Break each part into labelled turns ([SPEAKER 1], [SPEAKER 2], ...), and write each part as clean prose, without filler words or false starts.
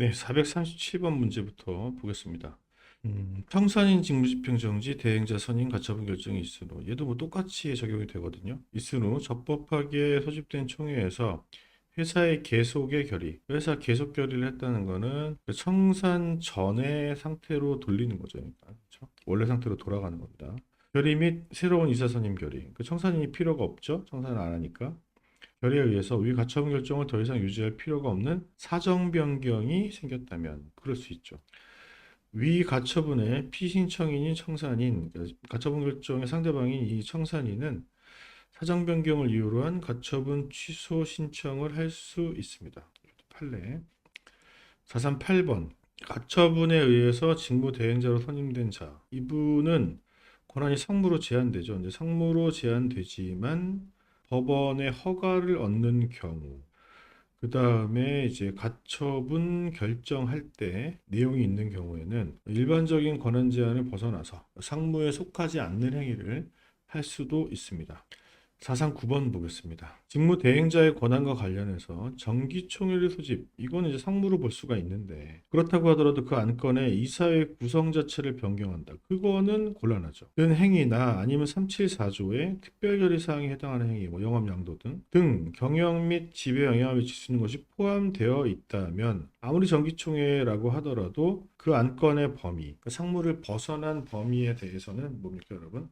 [SPEAKER 1] 네, 437번 문제부터 보겠습니다. 청산인 직무집행정지 대행자 선임 가처분 결정이 있은 후 얘도 뭐 똑같이 적용이 되거든요. 있은 후 적법하게 소집된 총회에서 회사의 계속의 결의, 회사 계속 결의를 했다는 거는 그 청산 전의 상태로 돌리는 거죠. 그러니까, 그렇죠? 원래 상태로 돌아가는 겁니다. 결의 및 새로운 이사 선임 결의. 그 청산인이 필요가 없죠. 청산을 안 하니까. 결의에 의해서 위 가처분 결정을 더 이상 유지할 필요가 없는 사정 변경이 생겼다면 그럴 수 있죠. 위 가처분의 피신청인인 청산인, 그러니까 가처분 결정의 상대방인 이 청산인은 사정 변경을 이유로 한 가처분 취소 신청을 할 수 있습니다. 판례 438번 가처분에 의해서 직무 대행자로 선임된 자 이분은 권한이 상무로 제한되죠. 이제 상무로 제한되지만 법원의 허가를 얻는 경우 그 다음에 이제 가처분 결정할 때 내용이 있는 경우에는 일반적인 권한 제한을 벗어나서 상무에 속하지 않는 행위를 할 수도 있습니다. 사상 9번 보겠습니다. 직무 대행자의 권한과 관련해서 정기총회를 소집, 이거는 이제 상무로 볼 수가 있는데 그렇다고 하더라도 그 안건의 이사회 구성 자체를 변경한다. 그거는 곤란하죠. 든 행위나 아니면 374조의 특별결의 사항에 해당하는 행위, 뭐 영업 양도 등 경영 및 지배 영향을 미칠 수 있는 것이 포함되어 있다면 아무리 정기총회라고 하더라도 그 안건의 범위, 그 상무를 벗어난 범위에 대해서는 뭡니까, 여러분?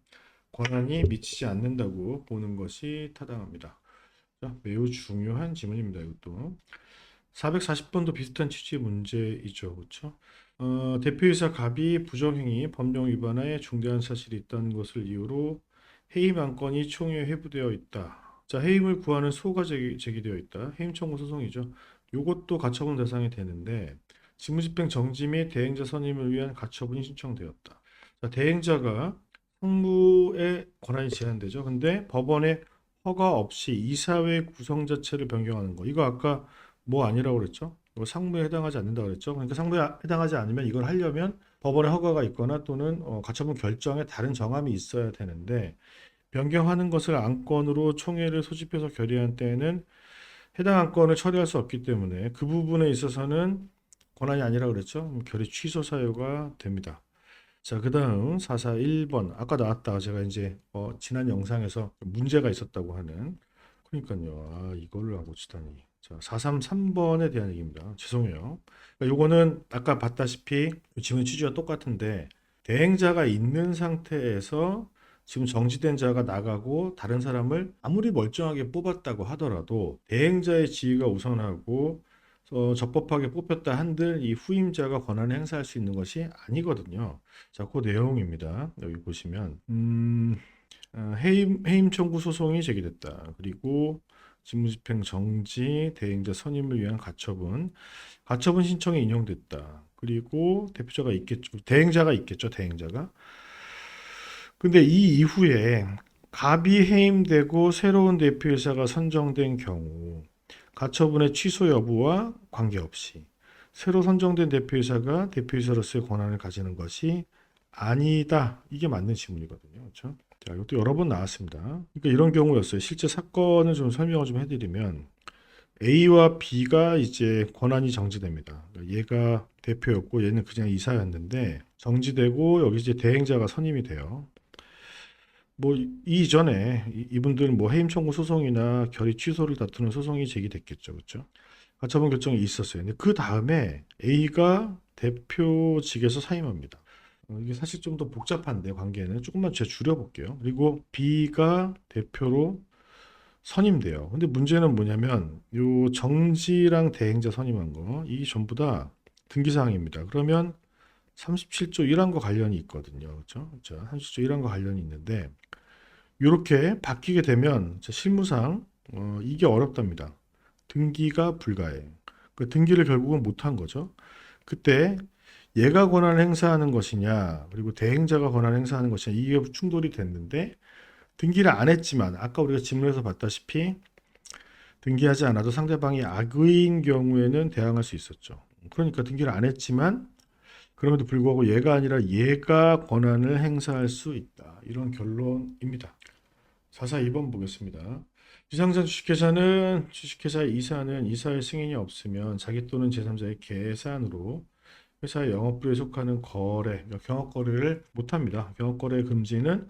[SPEAKER 1] 권한이 미치지 않는다고 보는 것이 타당합니다. 자, 매우 중요한 지문입니다. 이것도 440번도 비슷한 취지의 문제이죠, 그렇죠? 대표이사 갑이 부정행위, 법령 위반에 중대한 사실이 있다는 것을 이유로 해임 안건이 총회에 회부되어 있다. 자, 해임을 구하는 소가 제기되어 있다. 해임 청구 소송이죠. 이것도 가처분 대상이 되는데 직무집행 정지 및 대행자 선임을 위한 가처분이 신청되었다. 자, 대행자가 상무의 권한이 제한되죠. 근데 법원의 허가 없이 이사회 구성 자체를 변경하는 거. 이거 아까 뭐 아니라고 그랬죠? 이거 상무에 해당하지 않는다고 그랬죠? 그러니까 상무에 해당하지 않으면 이걸 하려면 법원의 허가가 있거나 또는 가처분 결정에 다른 정함이 있어야 되는데 변경하는 것을 안건으로 총회를 소집해서 결의한 때에는 해당 안건을 처리할 수 없기 때문에 그 부분에 있어서는 권한이 아니라고 그랬죠? 결의 취소 사유가 됩니다. 자, 그 다음 441번. 아까 나왔다. 제가 이제 지난 영상에서 문제가 있었다고 하는. 그러니까요. 아, 이걸로 하고 치다니. 자, 433번에 대한 얘기입니다. 죄송해요. 그러니까 요거는 아까 봤다시피 지문 취지와 똑같은데 대행자가 있는 상태에서 지금 정지된 자가 나가고 다른 사람을 아무리 멀쩡하게 뽑았다고 하더라도 대행자의 지위가 우선하고 적법하게 뽑혔다 한들 이 후임자가 권한을 행사할 수 있는 것이 아니거든요. 자, 그 내용입니다. 여기 보시면 해임 청구 소송이 제기됐다. 그리고 직무집행 정지, 대행자 선임을 위한 가처분 신청이 인용됐다. 그리고 대표자가 있겠죠. 대행자가 있겠죠. 대행자가. 근데 이 이후에 갑이 해임되고 새로운 대표이사가 선정된 경우 가처분의 취소 여부와 관계없이 새로 선정된 대표이사가 대표이사로서의 권한을 가지는 것이 아니다. 이게 맞는 지문이거든요. 그렇죠? 자, 이것도 여러 번 나왔습니다. 그러니까 이런 경우였어요. 실제 사건을 좀 설명을 좀 해드리면 A와 B가 이제 권한이 정지됩니다. 그러니까 얘가 대표였고 얘는 그냥 이사였는데 정지되고 여기 이제 대행자가 선임이 돼요. 뭐 이전에 이분들은 뭐 해임 청구 소송이나 결의 취소를 다투는 소송이 제기됐겠죠, 그렇죠? 가처분 결정이 있었어요. 근데 그 다음에 A가 대표직에서 사임합니다. 이게 사실 좀 더 복잡한데 관계는 조금만 제가 줄여볼게요. 그리고 B가 대표로 선임돼요. 근데 문제는 뭐냐면 요 정지랑 대행자 선임한 거 이 전부 다 등기사항입니다. 그러면 37조 1항과 관련이 있거든요. 그렇죠? 자, 37조 1항과 관련이 있는데 이렇게 바뀌게 되면 실무상 이게 어렵답니다. 등기가 불가해. 그 등기를 결국은 못한 거죠. 그때 얘가 권한을 행사하는 것이냐, 그리고 대행자가 권한을 행사하는 것이냐, 이게 충돌이 됐는데 등기를 안 했지만 아까 우리가 질문에서 봤다시피 등기하지 않아도 상대방이 악의인 경우에는 대항할 수 있었죠. 그러니까 등기를 안 했지만 그럼에도 불구하고 얘가 아니라 얘가 권한을 행사할 수 있다. 이런 결론입니다. 442번 보겠습니다. 비상장 주식회사의 이사는 이사의 승인이 없으면 자기 또는 제3자의 계산으로 회사의 영업부에 속하는 거래, 그러니까 경업거래를 못합니다. 경업거래 금지는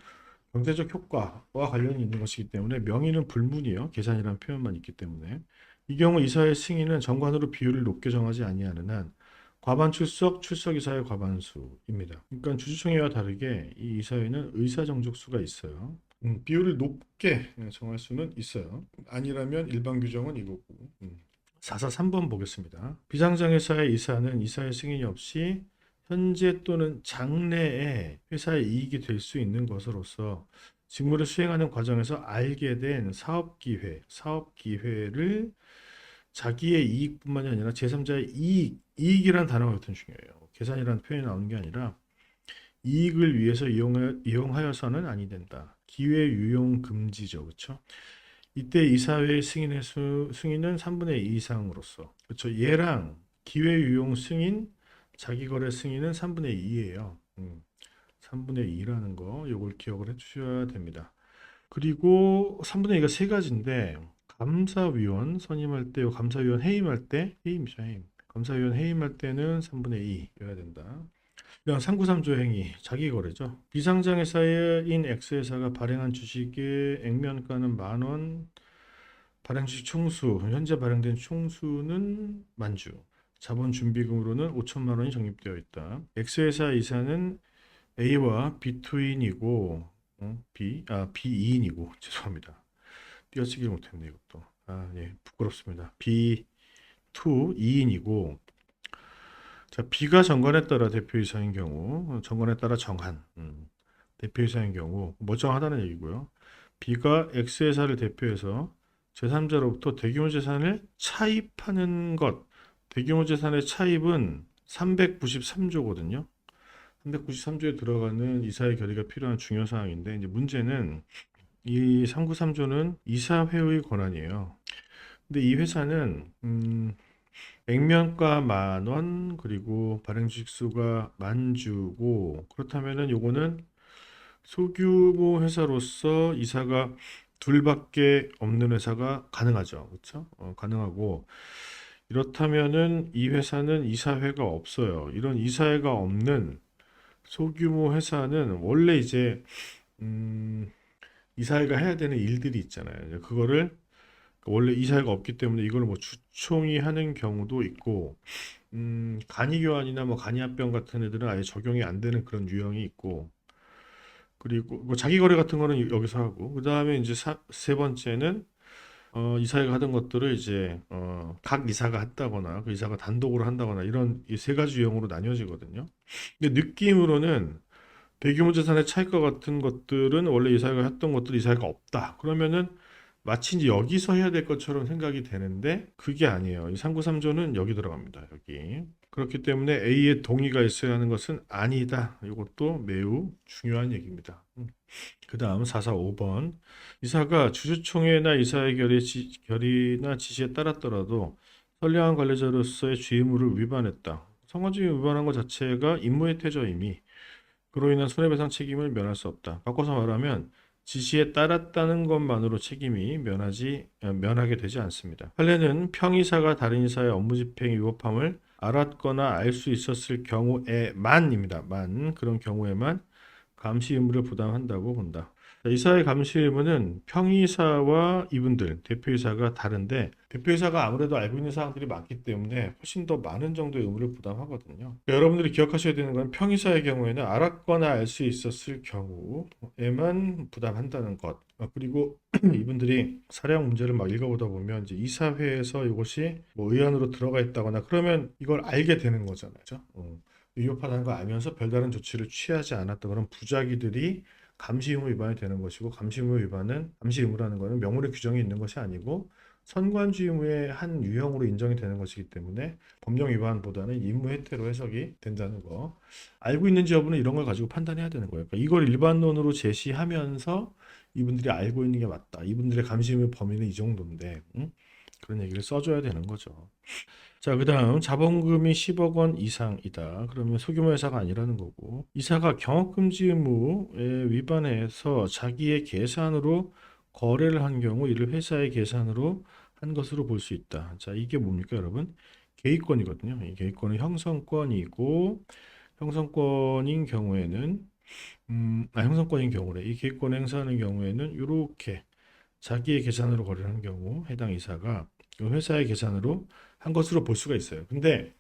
[SPEAKER 1] 경제적 효과와 관련이 있는 것이기 때문에 명의는 불문이요. 계산이라는 표현만 있기 때문에 이 경우 이사의 승인은 정관으로 비율을 높게 정하지 아니하는 한 과반 출석 이사의 과반수입니다. 그러니까 주주총회와 다르게 이 이사회는 의사 정족수가 있어요. 비율을 높게 정할 수는 있어요. 아니라면 일반 규정은 이거고. 443번 보겠습니다. 비상장회사의 이사는 이사의 승인이 없이 현재 또는 장래에 회사의 이익이 될 수 있는 것으로서 직무를 수행하는 과정에서 알게 된 사업 기회를 자기의 이익뿐만이 아니라 제3자의 이익이라는 단어가 여튼 중요해요. 계산이라는 표현이 나오는 게 아니라 이익을 위해서 이용하여서는 아니 된다. 기회 유용 금지죠. 그렇죠? 이때 이사회의 승인은 3분의 2 이상으로서 그렇죠. 얘랑 기회 유용 승인, 자기거래 승인은 3분의 2예요. 3분의 2라는 거 요걸 기억을 해 주셔야 됩니다. 그리고 3분의 2가 세 가지인데 감사위원 선임할 때, 감사위원 해임할 때, 해임이죠, 해임. 감사위원 해임할 때는 3분의 2여야 된다. 그냥 393조 행위, 자기거래죠. 비상장회사인 X회사가 발행한 주식의 액면가는 10,000원, 발행 주식 총수, 현재 발행된 총수는 10,000주. 자본 준비금으로는 5천만 원이 적립되어 있다. X회사 이사는 A와 B2인이고, B2인이고, 죄송합니다. 띄어쓰기를 못했네, 이것도. 예, 부끄럽습니다. B2, 2인이고, 자, B가 정관에 따라 대표이사인 경우, 정관에 따라 정한, 대표이사인 경우, 멀쩡하다는 얘기고요. B가 X회사를 대표해서 제3자로부터 대규모 재산을 차입하는 것, 대규모 재산의 차입은 393조거든요. 393조에 들어가는 이사의 결의가 필요한 중요 사항인데, 이제 문제는 이 393조는 이사회의 권한이에요. 근데 이 회사는 액면가 10,000원 그리고 발행 주식 수가 10,000주고 그렇다면은 요거는 소규모 회사로서 이사가 둘밖에 없는 회사가 가능하죠. 그렇죠? 가능하고 이렇다면은 이 회사는 이사회가 없어요. 이런 이사회가 없는 소규모 회사는 원래 이제 이사회가 해야 되는 일들이 있잖아요. 그거를 원래 이사회가 없기 때문에 이걸 뭐 주총이 하는 경우도 있고, 간이교환이나 뭐 간이합병 같은 애들은 아예 적용이 안 되는 그런 유형이 있고, 그리고 뭐 자기거래 같은 거는 여기서 하고, 그 다음에 이제 세 번째는 이사회가 하던 것들을 이제 각 이사가 했다거나 그 이사가 단독으로 한다거나 이런 이 세 가지 유형으로 나뉘어지거든요. 근데 느낌으로는 대규모 재산의 차익과 같은 것들은 원래 이사회가 했던 것들 이사회가 없다. 그러면은 마치 이제 여기서 해야 될 것처럼 생각이 되는데 그게 아니에요. 이 393조는 여기 들어갑니다. 여기. 그렇기 때문에 A의 동의가 있어야 하는 것은 아니다. 이것도 매우 중요한 얘기입니다. 그 다음 445번. 이사가 주주총회나 이사의 결의나 지시에 따랐더라도 선량한 관리자로서의 주의무를 위반했다. 성과주의 위반한 것 자체가 임무의 퇴조임이 그로 인한 손해배상 책임을 면할 수 없다. 바꿔서 말하면 지시에 따랐다는 것만으로 책임이 면하게 되지 않습니다. 판례는 평이사가 다른 이사의 업무 집행 위법함을 알았거나 알 수 있었을 경우에만입니다. 그런 경우에만 감시 의무를 부담한다고 본다. 이사의 감시 의무는 평이사와 이분들 대표이사가 다른데 대표이사가 아무래도 알고 있는 사항들이 많기 때문에 훨씬 더 많은 정도의 의무를 부담하거든요. 여러분들이 기억하셔야 되는 건 평이사의 경우에는 알았거나 알 수 있었을 경우에만 부담한다는 것. 그리고 이분들이 사량 문제를 막 읽어보다 보면 이제 이사회에서 이것이 뭐 의안으로 들어가 있다거나 그러면 이걸 알게 되는 거잖아요. 그렇죠? 위협하다는 걸 알면서 별다른 조치를 취하지 않았던 그런 부작위들이 감시 의무 위반이 되는 것이고 감시 의무라는 것은 명문의 규정이 있는 것이 아니고 선관주의 의무의 한 유형으로 인정이 되는 것이기 때문에 법령 위반보다는 임무 해태로 해석이 된다는 거. 알고 있는지 여부는 이런 걸 가지고 판단해야 되는 거예요. 그러니까 이걸 일반론으로 제시하면서 이분들이 알고 있는 게 맞다. 이분들의 감시 의무 범위는 이 정도인데 그런 얘기를 써줘야 되는 거죠. 자, 그 다음 자본금이 10억 원 이상이다. 그러면 소규모 회사가 아니라는 거고 이사가 경업금지 의무에 위반해서 자기의 계산으로 거래를 한 경우 이를 회사의 계산으로 한 것으로 볼 수 있다. 자, 이게 뭡니까, 여러분? 계획권이거든요. 이 계획권은 형성권이고 형성권인 경우에는 형성권인 경우래. 이 계획권 행사하는 경우에는 이렇게 자기의 계산으로 거래를 한 경우 해당 이사가 이 회사의 계산으로 한 것으로 볼 수가 있어요. 근데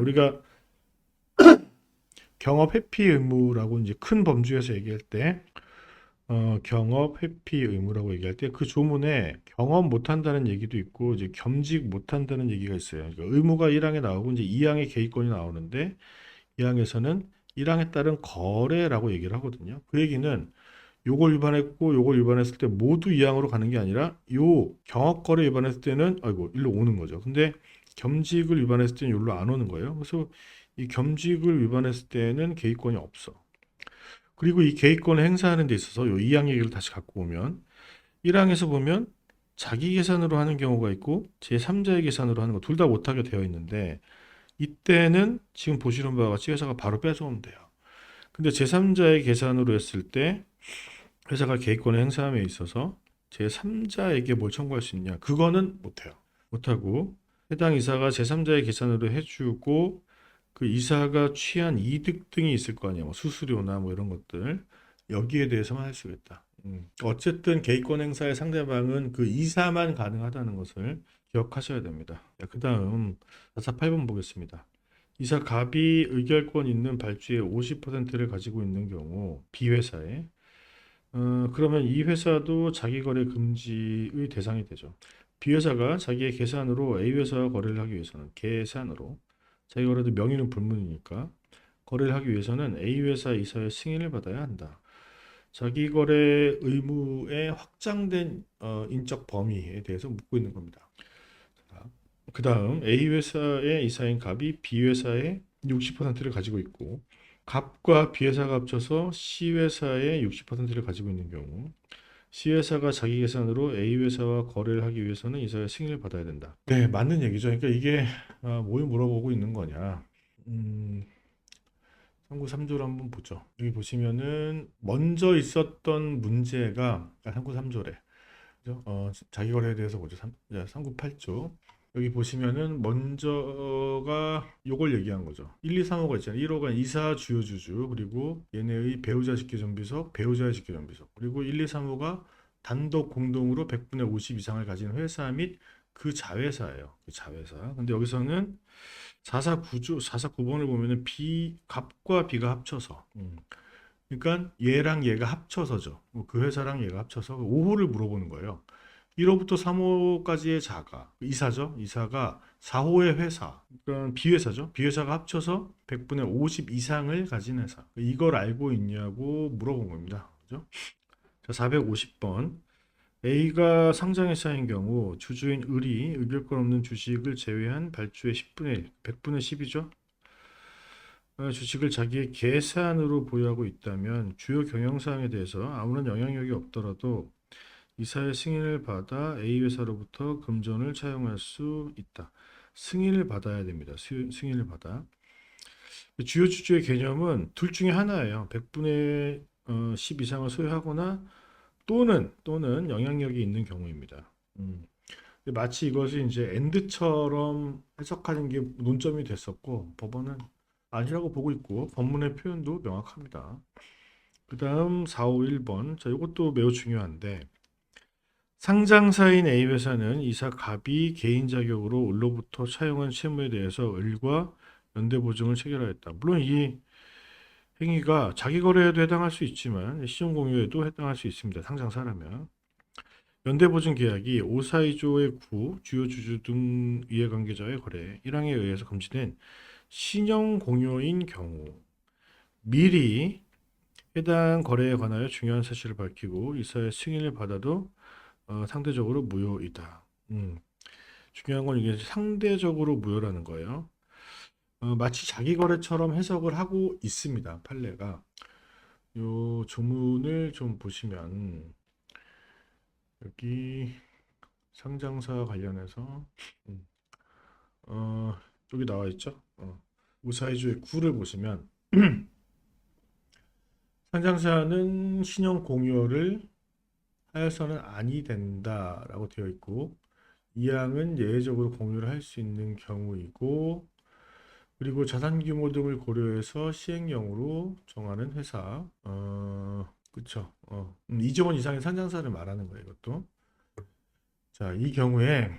[SPEAKER 1] 우리가 경업 회피 의무라고 이제 큰 범주에서 얘기할 때 경업 회피 의무라고 얘기할 때 그 조문에 경업 못한다는 얘기도 있고 이제 겸직 못한다는 얘기가 있어요. 그러니까 의무가 1항에 나오고 이제 2항의 개의권이 나오는데 2항에서는 1항에 따른 거래라고 얘기를 하거든요. 그 얘기는 요걸 위반했고 요걸 위반했을 때 모두 2항으로 가는 게 아니라 요 경업 거래 위반했을 때는 아이고 일로 오는 거죠. 근데 겸직을 위반했을 때는 여기로 안 오는 거예요. 그래서 이 겸직을 위반했을 때는 개의권이 없어. 그리고 이 개의권을 행사하는 데 있어서 요 2항 얘기를 다시 갖고 오면 1항에서 보면 자기 계산으로 하는 경우가 있고 제3자의 계산으로 하는 거 둘 다 못하게 되어 있는데 이때는 지금 보시는 바와 같이 회사가 바로 뺏어오면 돼요. 근데 제3자의 계산으로 했을 때 회사가 개의권을 행사함에 있어서 제3자에게 뭘 청구할 수 있냐? 그거는 못해요. 못하고 해당 이사가 제3자의 계산으로 해주고 그 이사가 취한 이득 등이 있을 거 아니야. 뭐 수수료나 뭐 이런 것들 여기에 대해서만 할 수 있다. 어쨌든 개의권 행사의 상대방은 그 이사만 가능하다는 것을 기억하셔야 됩니다. 그 다음 448번 보겠습니다. 이사 갑이 의결권 있는 발주의 50%를 가지고 있는 경우 B회사에 그러면 이 회사도 자기거래 금지의 대상이 되죠. B회사가 자기의 계산으로 A회사와 거래를 하기 위해서는 계산으로 자기 거래도 명의는 불문이니까 거래를 하기 위해서는 A회사 이사의 승인을 받아야 한다. 자기 거래 의무의 확장된 인적 범위에 대해서 묻고 있는 겁니다. 그 다음 A회사의 이사인 갑이 B회사의 60%를 가지고 있고 갑과 B회사가 합쳐서 C회사의 60%를 가지고 있는 경우 C회사가 자기 계산으로 A회사와 거래를 하기 위해서는 이사의 승인을 받아야 된다. 네, 맞는 얘기죠. 그러니까 이게 뭘 물어보고 있는 거냐. 3구 3조를 한번 보죠. 여기 보시면은 먼저 있었던 문제가 3구 3조래. 그죠? 자기 거래에 대해서 보죠. 3구 8조. 여기 보시면은 먼저가 요걸 얘기한 거죠. 1, 2, 3호가 있잖아요. 1호가 이사 주요 주주 그리고 얘네의 배우자 직계존비속, 배우자의 직계존비속 그리고 1, 2, 3호가 단독 공동으로 100분의 50 이상을 가진 회사 및 그 자회사예요. 그 자회사. 근데 여기서는 449조 449번을 보면은 B 갑과 B가 합쳐서 그러니까 얘랑 얘가 합쳐서죠. 그 회사랑 얘가 합쳐서 5호를 물어보는 거예요. 1호부터 3호까지의 자가 이사죠. 이사가 4호의 회사, 그러니까 B회사죠. B회사가 합쳐서 100분의 50 이상을 가진 회사. 이걸 알고 있냐고 물어본 겁니다. 그죠? 자, 450번. A가 상장회사인 경우 주주인 을이 의결권 없는 주식을 제외한 발주의 10분의 1, 100분의 10이죠. 주식을 자기의 계산으로 보유하고 있다면 주요 경영사항에 대해서 아무런 영향력이 없더라도 이사의 승인을 받아 A회사로부터 금전을 차용할 수 있다. 승인을 받아야 됩니다. 승인을 받아. 주요 주주의 개념은 둘 중에 하나예요. 100분의 10 이상을 소유하거나 또는 영향력이 있는 경우입니다. 마치 이것이 이제 엔드처럼 해석하는 게 논점이 됐었고 법원은 아니라고 보고 있고 법문의 표현도 명확합니다. 그 다음 451번. 자, 이것도 매우 중요한데 상장사인 A회사는 이사 갑이 개인 자격으로 을로부터 차용한 채무에 대해서 을과 연대보증을 체결하였다. 물론 이 행위가 자기거래에도 해당할 수 있지만 시종공유에도 해당할 수 있습니다. 상장사라면. 연대보증 계약이 542조의 9 주요 주주 등 이해관계자의 거래 1항에 의해서 금지된 신용공유인 경우 미리 해당 거래에 관하여 중요한 사실을 밝히고 이사의 승인을 받아도 상대적으로 무효이다. 중요한 건 이게 상대적으로 무효라는 거예요. 마치 자기 거래처럼 해석을 하고 있습니다. 판례가. 요 조문을 좀 보시면 여기 상장사 관련해서 여기 나와 있죠. 우사이주의 9를 보시면 상장사는 신용 공유를 하여서는 아니 된다라고 되어 있고, 이항은 예외적으로 공유를 할 수 있는 경우이고, 그리고 자산 규모 등을 고려해서 시행령으로 정하는 회사. 그쵸. 2조 원 이상의 상장사를 말하는 거예요, 이것도. 자, 이 경우에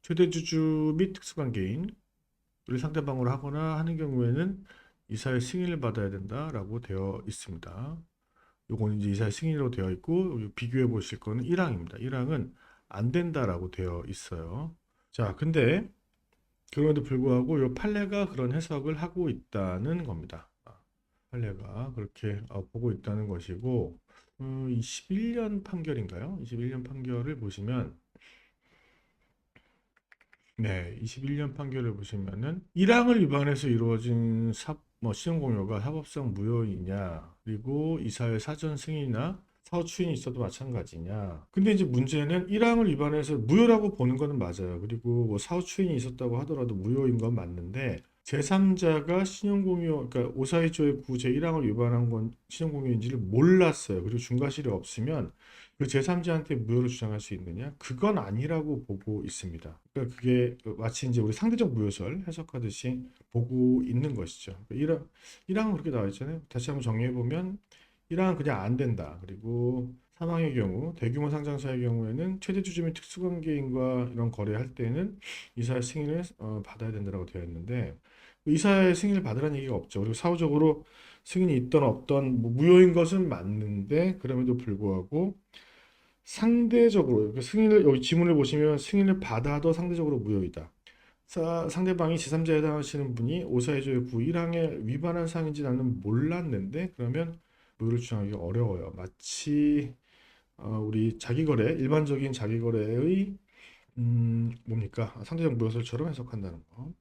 [SPEAKER 1] 최대 주주 및 특수관계인을 상대방으로 하거나 하는 경우에는 이사의 승인을 받아야 된다라고 되어 있습니다. 요거는 이제 이사의 승인으로 되어 있고, 여기 비교해 보실 거는 1항입니다. 1항은 안 된다라고 되어 있어요. 자, 근데 그럼에도 불구하고 요 판례가 그런 해석을 하고 있다는 겁니다. 판례가 그렇게 보고 있다는 것이고, 21년 판결인가요? 21년 판결을 보시면, 네, 21년 판결을 보시면은 1항을 위반해서 이루어진 시행공여가 사법상 무효이냐, 그리고 이사의 사전 승인이나 사후 추인이 있어도 마찬가지냐. 근데 이제 문제는 1항을 위반해서 무효라고 보는 거는 맞아요. 그리고 뭐 사후 추인이 있었다고 하더라도 무효인 건 맞는데, 제3자가 신용공여, 그러니까 오사이조의 구 제1항을 위반한 건 신용공여인지를 몰랐어요. 그리고 중과실이 없으면 그 제3자한테 무효를 주장할 수 있느냐? 그건 아니라고 보고 있습니다. 그러니까 그게 마치 이제 우리 상대적 무효설 해석하듯이 보고 있는 것이죠. 그러니까 1항은 그렇게 나와 있잖아요. 다시 한번 정리해 보면 1항은 그냥 안 된다. 그리고 사망의 경우, 대규모 상장사의 경우에는 최대 주주 및 특수관계인과 이런 거래할 때는 이사의 승인을 받아야 된다고 되어 있는데, 이사의 승인을 받으라는 얘기가 없죠. 그리고 사후적으로 승인이 있던 없던 뭐 무효인 것은 맞는데, 그럼에도 불구하고 상대적으로 승인을, 여기 지문을 보시면 승인을 받아도 상대적으로 무효이다. 상대방이 제3자에 해당하시는 분이 오사해조의 구 1항에 위반한 사항인지 나는 몰랐는데, 그러면 무효를 주장하기 어려워요. 마치 우리 자기거래, 일반적인 자기거래의 뭡니까? 상대적 무효설처럼 해석한다는 거.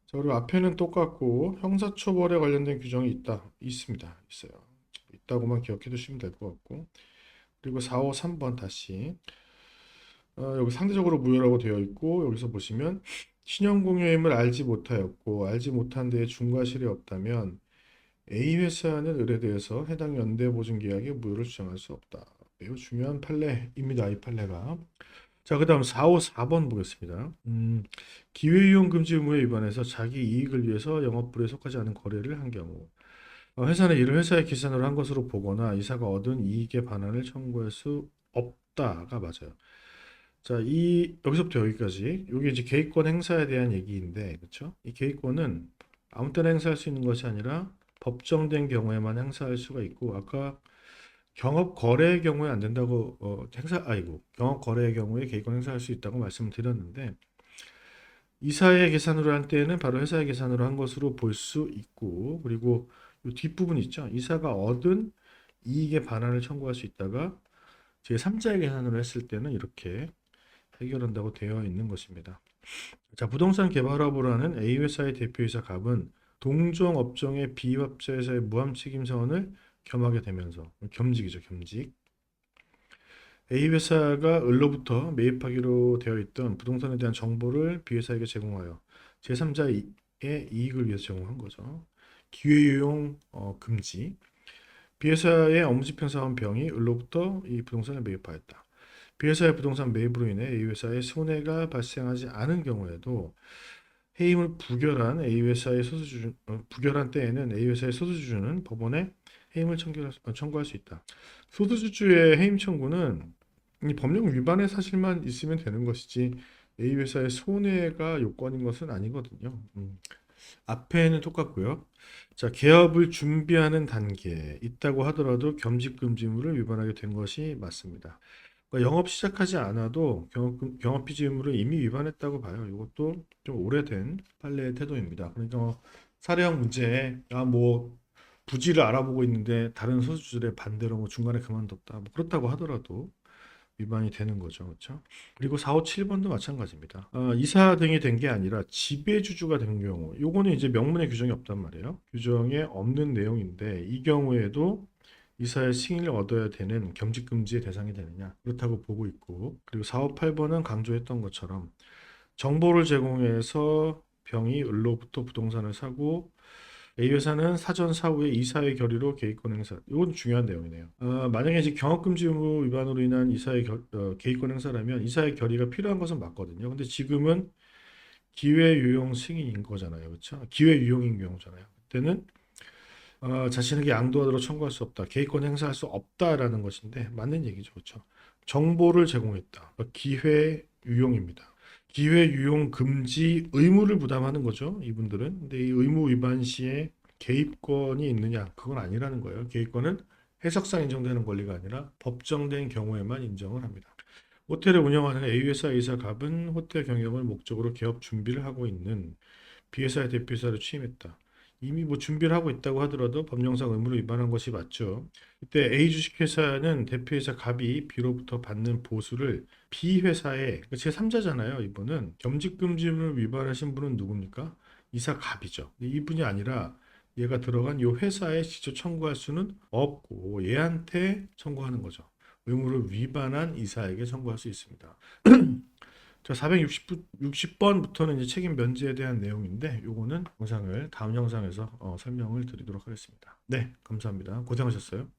[SPEAKER 1] 자, 그리고 앞에는 똑같고 형사처벌에 관련된 규정이 있습니다. 있어요. 있다고만 기억해 두시면 될 것 같고. 그리고 453번 다시 여기 상대적으로 무효라고 되어 있고, 여기서 보시면 신용공여임을 알지 못하였고 알지 못한 데에 중과실이 없다면 A 회사는 의뢰대에서 해당 연대보증계약의 무효를 주장할 수 없다. 매우 중요한 판례입니다. 이 판례가. 자, 그 다음 454번 보겠습니다. 기회이용 금지 의무에 위반해서 자기 이익을 위해서 영업부에 속하지 않은 거래를 한 경우, 회사는 이를 회사의 기산으로 한 것으로 보거나 이사가 얻은 이익의 반환을 청구할 수 없다가 맞아요. 자, 여기서부터 여기까지. 이게 이제 계획권 행사에 대한 얘기인데, 그렇죠? 이 계획권은 아무 때나 행사할 수 있는 것이 아니라 법정된 경우에만 행사할 수가 있고, 아까 경업 거래의 경우에 안 된다고 경업 거래의 경우에 계획권 행사할 수 있다고 말씀을 드렸는데, 이사의 계산으로 할 때는 바로 회사의 계산으로 한 것으로 볼 수 있고, 그리고 이 뒷부분 있죠. 이사가 얻은 이익의 반환을 청구할 수 있다가 제3자의 계산으로 했을 때는 이렇게 해결한다고 되어 있는 것입니다. 자, 부동산 개발업을 하는 A 회사의 대표이사 갑은 동종 업종의 비합자회사의 무함 책임 사원을 겸하게 되면서, 겸직이죠, 겸직. A 회사가 을로부터 매입하기로 되어 있던 부동산에 대한 정보를 B 회사에게 제공하여 제3자의 이익을 위해서 제공한 거죠. 기회유용 금지. B 회사의 업무집행 사원 병이 을로부터 이 부동산을 매입하였다. B 회사의 부동산 매입으로 인해 A 회사에 손해가 발생하지 않은 경우에도 해임을 부결한 때에는 A 회사의 소수주주는 법원에 해임을 청구할 수 있다. 소수주주의 해임 청구는 이 법령 위반의 사실만 있으면 되는 것이지 A 회사의 손해가 요건인 것은 아니거든요. 앞에는 똑같고요. 자, 개업을 준비하는 단계에 있다고 하더라도 겸직금지물을 위반하게 된 것이 맞습니다. 그러니까 영업 시작하지 않아도 경업피지 의무를 이미 위반했다고 봐요. 이것도 좀 오래된 판례의 태도입니다. 그러니까 사례형 문제에 뭐 부지를 알아보고 있는데 다른 소수주들의 반대로 뭐 중간에 그만뒀다. 뭐 그렇다고 하더라도 위반이 되는 거죠. 그렇죠? 그리고 457번도 마찬가지입니다. 이사 등이 된 게 아니라 지배주주가 된 경우, 요거는 이제 명문의 규정이 없단 말이에요. 규정에 없는 내용인데 이 경우에도 이사의 승인을 얻어야 되는 겸직금지의 대상이 되느냐, 그렇다고 보고 있고, 그리고 458번은 강조했던 것처럼 정보를 제공해서 병이 을로부터 부동산을 사고 A 회사는 사전 사후에 이사의 결의로 개의권 행사. 이건 중요한 내용이네요. 만약에 이제 경업금지 의무 위반으로 인한 개의권 행사라면 이사의 결의가 필요한 것은 맞거든요. 근데 지금은 기회유용 승인인 거잖아요. 그렇죠? 기회유용인 경우잖아요. 그때는 자신에게 양도하도록 청구할 수 없다. 개의권 행사할 수 없다라는 것인데 맞는 얘기죠. 그렇죠? 정보를 제공했다. 기회유용입니다. 기회유용 금지 의무를 부담하는 거죠. 이분들은. 근데 이 의무 위반 시에 개입권이 있느냐? 그건 아니라는 거예요. 개입권은 해석상 인정되는 권리가 아니라 법정된 경우에만 인정을 합니다. 호텔을 운영하는 A회사 이사 갑은 호텔 경영을 목적으로 개업 준비를 하고 있는 B회사의 대표이사로 취임했다. 이미 뭐 준비를 하고 있다고 하더라도 법령상 의무를 위반한 것이 맞죠. 이때 A 주식회사는 대표이사 갑이 B로부터 받는 보수를 B회사에, 제3자잖아요. 이분은 겸직금지를 위반하신 분은 누굽니까? 이사 갑이죠. 이분이 아니라 얘가 들어간 이 회사에 직접 청구할 수는 없고 얘한테 청구하는 거죠. 의무를 위반한 이사에게 청구할 수 있습니다. 자, 460번부터는 이제 책임 면제에 대한 내용인데 요거는 다음 영상에서 설명을 드리도록 하겠습니다. 네, 감사합니다. 고생하셨어요.